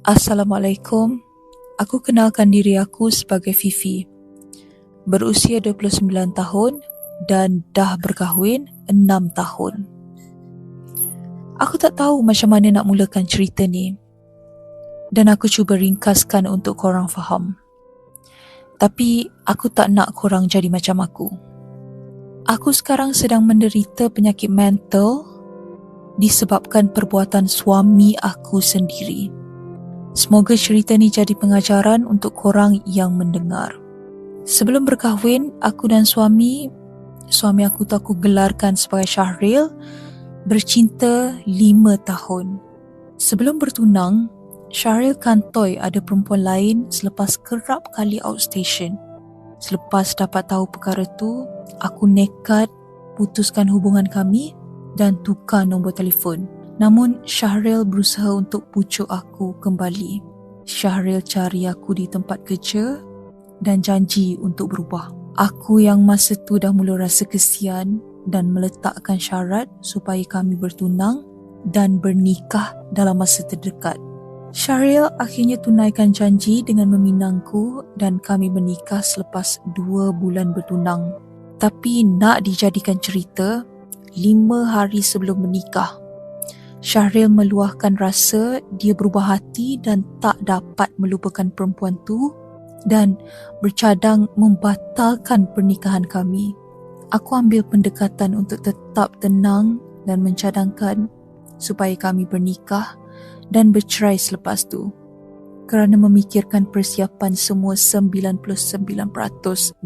Assalamualaikum. Aku kenalkan diri aku sebagai Fifi. Berusia 29 tahun dan dah berkahwin 6 tahun. Aku tak tahu macam mana nak mulakan cerita ni. Dan aku cuba ringkaskan untuk korang faham. Tapi aku tak nak korang jadi macam aku. Aku sekarang sedang menderita penyakit mental disebabkan perbuatan suami aku sendiri. Semoga cerita ni jadi pengajaran untuk korang yang mendengar. Sebelum berkahwin, aku dan suami aku tu aku gelarkan sebagai Syahril, bercinta 5 tahun. Sebelum bertunang, Syahril kantoi ada perempuan lain selepas kerap kali outstation. Selepas dapat tahu perkara tu, aku nekat putuskan hubungan kami dan tukar nombor telefon. Namun Syahril berusaha untuk pucuk aku kembali. Syahril cari aku di tempat kerja dan janji untuk berubah. Aku yang masa tu dah mula rasa kesian dan meletakkan syarat supaya kami bertunang dan bernikah dalam masa terdekat. Syahril akhirnya tunaikan janji dengan meminangku dan kami menikah selepas 2 bulan bertunang. Tapi nak dijadikan cerita, 5 hari sebelum menikah, Syahril meluahkan rasa dia berubah hati dan tak dapat melupakan perempuan tu dan bercadang membatalkan pernikahan kami. Aku ambil pendekatan untuk tetap tenang dan mencadangkan supaya kami bernikah dan bercerai selepas tu. Kerana memikirkan persiapan semua 99%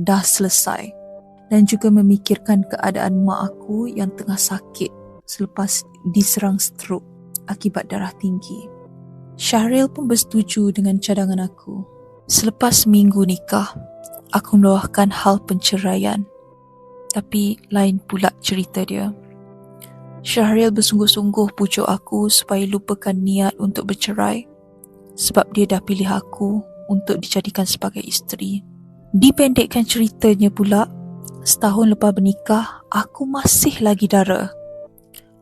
dah selesai dan juga memikirkan keadaan mak aku yang tengah sakit selepas diserang stroke akibat darah tinggi. Syahril pun bersetuju dengan cadangan aku. Selepas minggu nikah, aku meluahkan hal penceraian. Tapi lain pula cerita dia. Syahril bersungguh-sungguh pucuk aku supaya lupakan niat untuk bercerai sebab dia dah pilih aku untuk dijadikan sebagai isteri. Dipendekkan ceritanya pula, setahun lepas bernikah, aku masih lagi dara.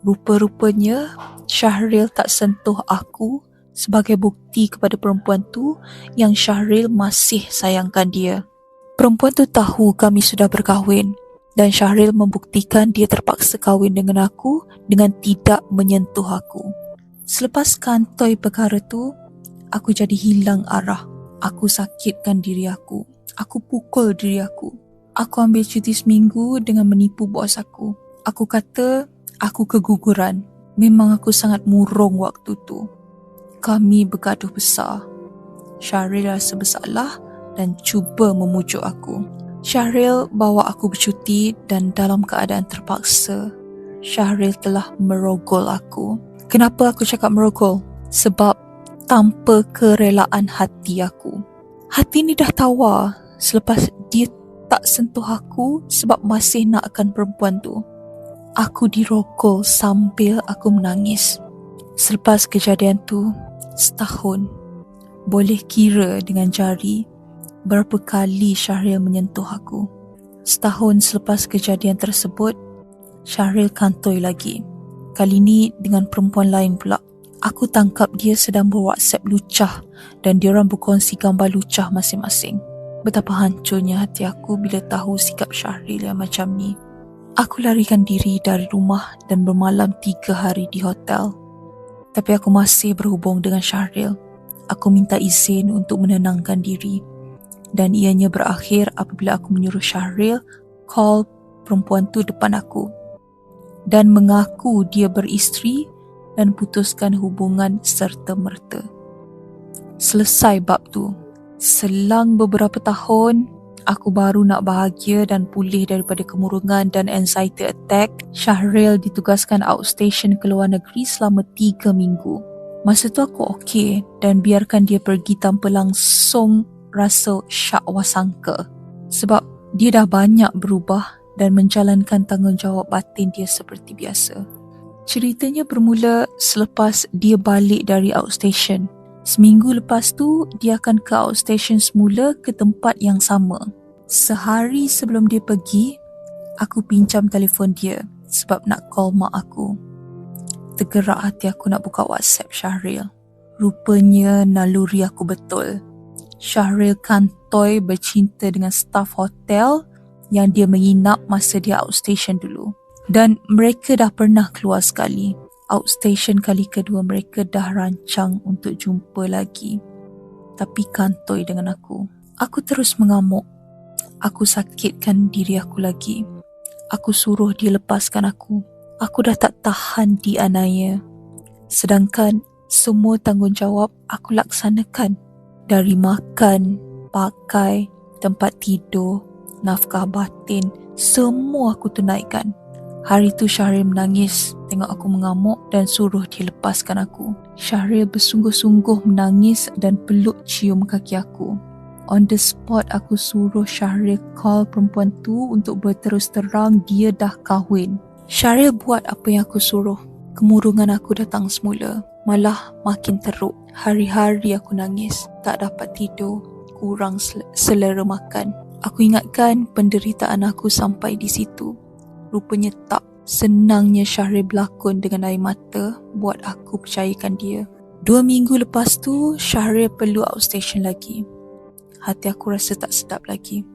Rupa-rupanya Syahril tak sentuh aku sebagai bukti kepada perempuan tu yang Syahril masih sayangkan dia. Perempuan tu tahu kami sudah berkahwin dan Syahril membuktikan dia terpaksa kahwin dengan aku dengan tidak menyentuh aku. Selepas kantoi perkara tu, aku jadi hilang arah. Aku sakitkan diri aku. Aku pukul diri aku. Aku ambil cuti seminggu dengan menipu bos aku. Aku kata aku keguguran. Memang aku sangat murung waktu tu. Kami bergaduh besar. Syahril rasa bersalah dan cuba memujuk aku. Syahril bawa aku bercuti dan dalam keadaan terpaksa, Syahril telah merogol aku. Kenapa aku cakap merogol? Sebab tanpa kerelaan hati aku. Hati ni dah tawar selepas dia tak sentuh aku sebab masih nakkan perempuan tu. Aku dirogol sambil aku menangis. Selepas kejadian tu, setahun, boleh kira dengan jari berapa kali Syahril menyentuh aku. Setahun selepas kejadian tersebut, Syahril kantoi lagi. Kali ni dengan perempuan lain pula. Aku tangkap dia sedang berWhatsApp lucah dan diorang berkongsi gambar lucah masing-masing. Betapa hancurnya hati aku bila tahu sikap Syahril yang macam ni. Aku larikan diri dari rumah dan bermalam 3 hari di hotel. Tapi aku masih berhubung dengan Syahril. Aku minta izin untuk menenangkan diri. Dan ianya berakhir apabila aku menyuruh Syahril call perempuan tu depan aku. Dan mengaku dia beristeri dan putuskan hubungan serta-merta. Selesai bab tu. Selang beberapa tahun, aku baru nak bahagia dan pulih daripada kemurungan dan anxiety attack. Syahril ditugaskan outstation ke luar negeri selama 3 minggu. Masa tu aku okey dan biarkan dia pergi tanpa langsung rasa syak wasangka. Sebab dia dah banyak berubah dan menjalankan tanggungjawab batin dia seperti biasa. Ceritanya bermula selepas dia balik dari outstation. Seminggu lepas tu, dia akan ke outstation semula ke tempat yang sama. Sehari sebelum dia pergi, aku pinjam telefon dia sebab nak call mak aku. Tergerak hati aku nak buka WhatsApp Syahril. Rupanya naluri aku betul. Syahril kantoi bercinta dengan staf hotel yang dia menginap masa dia outstation dulu. Dan mereka dah pernah keluar sekali. Outstation kali kedua mereka dah rancang untuk jumpa lagi. Tapi kantoi dengan aku. Aku terus mengamuk. Aku sakitkan diri aku lagi. Aku suruh dia lepaskan aku. Aku dah tak tahan dianiaya. Sedangkan semua tanggungjawab aku laksanakan. Dari makan, pakai, tempat tidur, nafkah batin, semua aku tunaikan. Hari tu Syahril menangis tengok aku mengamuk dan suruh dia lepaskan aku. Syahril bersungguh-sungguh menangis dan peluk cium kaki aku. On the spot aku suruh Syahril call perempuan tu untuk berterus terang dia dah kahwin. Syahril buat apa yang aku suruh. Kemurungan aku datang semula. Malah makin teruk. Hari-hari aku nangis. Tak dapat tidur. Kurang selera makan. Aku ingatkan penderitaan aku sampai di situ. Rupanya tak. Senangnya Syahril berlakon dengan air mata buat aku percayakan dia. 2 minggu lepas tu, Syahril perlu outstation lagi. Hati aku rasa tak sedap lagi.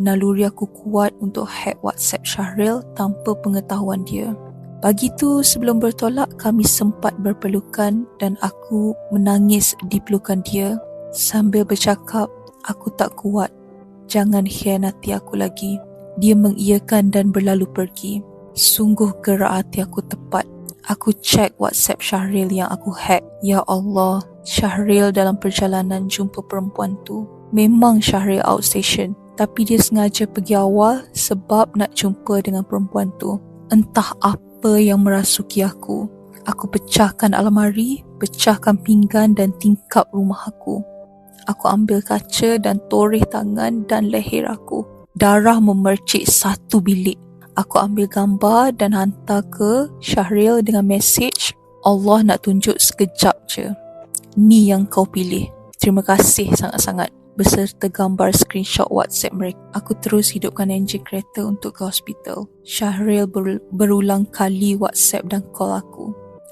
Naluri aku kuat untuk hack WhatsApp Syahril tanpa pengetahuan dia. Pagi tu sebelum bertolak kami sempat berpelukan dan aku menangis di pelukan dia sambil bercakap, aku tak kuat. Jangan khianati aku lagi. Dia mengiyakan dan berlalu pergi. Sungguh gerak hati aku tepat. Aku cek WhatsApp Syahril yang aku hack. Ya Allah, Syahril dalam perjalanan jumpa perempuan tu. Memang Syahril outstation, tapi dia sengaja pergi awal sebab nak jumpa dengan perempuan tu. Entah apa yang merasuki aku. Aku pecahkan almari, pecahkan pinggan dan tingkap rumah aku. Aku ambil kaca dan toreh tangan dan leher aku. Darah memercik satu bilik. Aku ambil gambar dan hantar ke Syahril dengan mesej, Allah nak tunjuk sekejap je. Ni yang kau pilih. Terima kasih sangat-sangat. Beserta gambar screenshot WhatsApp mereka. Aku terus hidupkan enjin kereta untuk ke hospital. Syahril berulang kali WhatsApp dan call aku.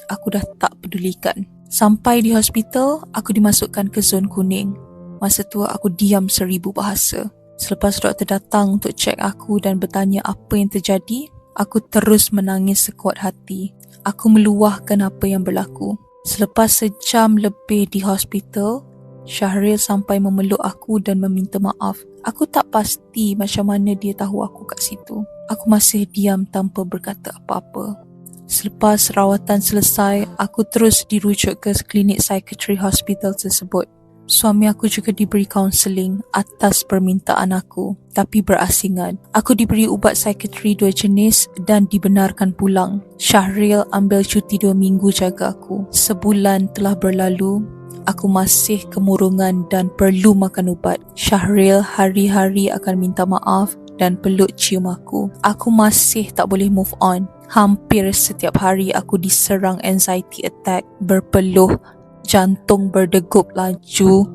Aku dah tak pedulikan. Sampai di hospital, aku dimasukkan ke zon kuning. Masa tu aku diam 1000 bahasa. Selepas doktor datang untuk cek aku dan bertanya apa yang terjadi, aku terus menangis sekuat hati. Aku meluahkan apa yang berlaku. Selepas sejam lebih di hospital, Syahril sampai memeluk aku dan meminta maaf. Aku tak pasti macam mana dia tahu aku kat situ. Aku masih diam tanpa berkata apa-apa. Selepas rawatan selesai, aku terus dirujuk ke klinik psikiatri hospital tersebut. Suami aku juga diberi kaunseling atas permintaan aku, tapi berasingan. Aku diberi ubat psikiatri 2 jenis dan dibenarkan pulang. Syahril ambil cuti 2 minggu jaga aku. Sebulan telah berlalu. Aku masih kemurungan dan perlu makan ubat. Syahril hari-hari akan minta maaf dan peluk cium aku. Aku masih tak boleh move on. Hampir setiap hari aku diserang anxiety attack, berpeluh, jantung berdegup laju,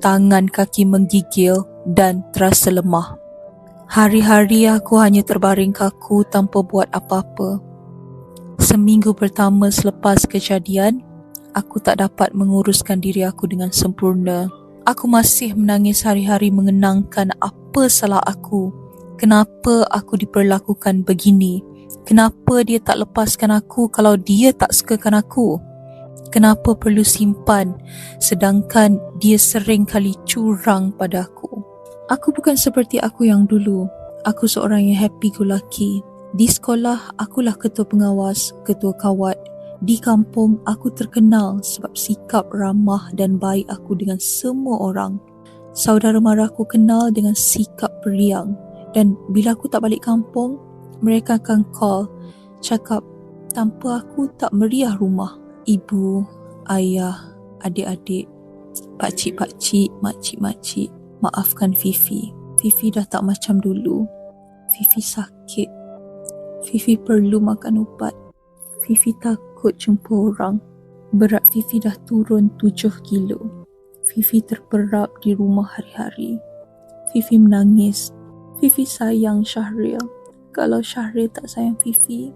tangan kaki menggigil dan terasa lemah. Hari-hari aku hanya terbaring kaku tanpa buat apa-apa. Seminggu pertama selepas kejadian, aku tak dapat menguruskan diri aku dengan sempurna. Aku masih menangis hari-hari mengenangkan apa salah aku. Kenapa aku diperlakukan begini? Kenapa dia tak lepaskan aku kalau dia tak sukakan aku? Kenapa perlu simpan sedangkan dia sering kali curang pada aku? Aku bukan seperti aku yang dulu. Aku seorang yang happy-go-lucky. Di sekolah, akulah ketua pengawas, ketua kawat. Di kampung, aku terkenal sebab sikap ramah dan baik aku dengan semua orang. Saudara mara aku kenal dengan sikap periang. Dan bila aku tak balik kampung, mereka akan call, cakap, tanpa aku tak meriah rumah. Ibu, ayah, adik-adik, pakcik-pakcik, makcik-makcik, maafkan Fifi. Fifi dah tak macam dulu. Fifi sakit. Fifi perlu makan ubat. Fifi takut jumpa orang. Berat Fifi dah turun 7 kilo. Fifi terperap di rumah hari-hari. Fifi menangis. Fifi sayang Syahril. Kalau Syahril tak sayang Fifi,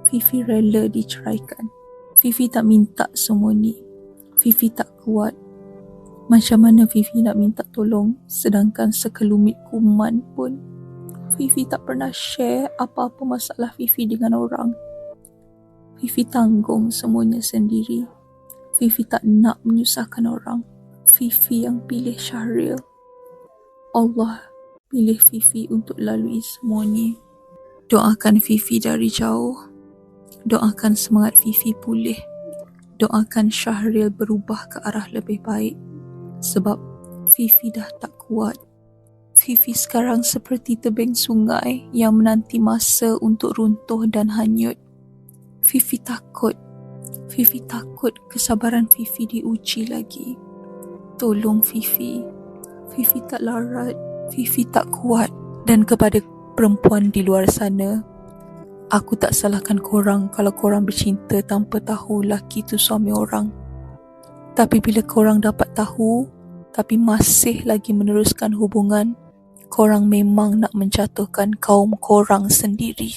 Fifi rela diceraikan. Fifi tak minta semua ni. Fifi tak kuat. Macam mana Fifi nak minta tolong sedangkan sekelumit kuman pun Fifi tak pernah share apa-apa masalah Fifi dengan orang. Fifi tanggung semuanya sendiri. Fifi tak nak menyusahkan orang. Fifi yang pilih Syahril. Allah pilih Fifi untuk lalui semuanya. Doakan Fifi dari jauh. Doakan semangat Fifi pulih. Doakan Syahril berubah ke arah lebih baik. Sebab Fifi dah tak kuat. Fifi sekarang seperti tebing sungai yang menanti masa untuk runtuh dan hanyut. Fifi takut. Fifi takut kesabaran Fifi diuji lagi. Tolong Fifi. Fifi tak larat. Fifi tak kuat. Dan kepada perempuan di luar sana, aku tak salahkan korang kalau korang bercinta tanpa tahu laki tu suami orang. Tapi bila korang dapat tahu, tapi masih lagi meneruskan hubungan, korang memang nak menjatuhkan kaum korang sendiri.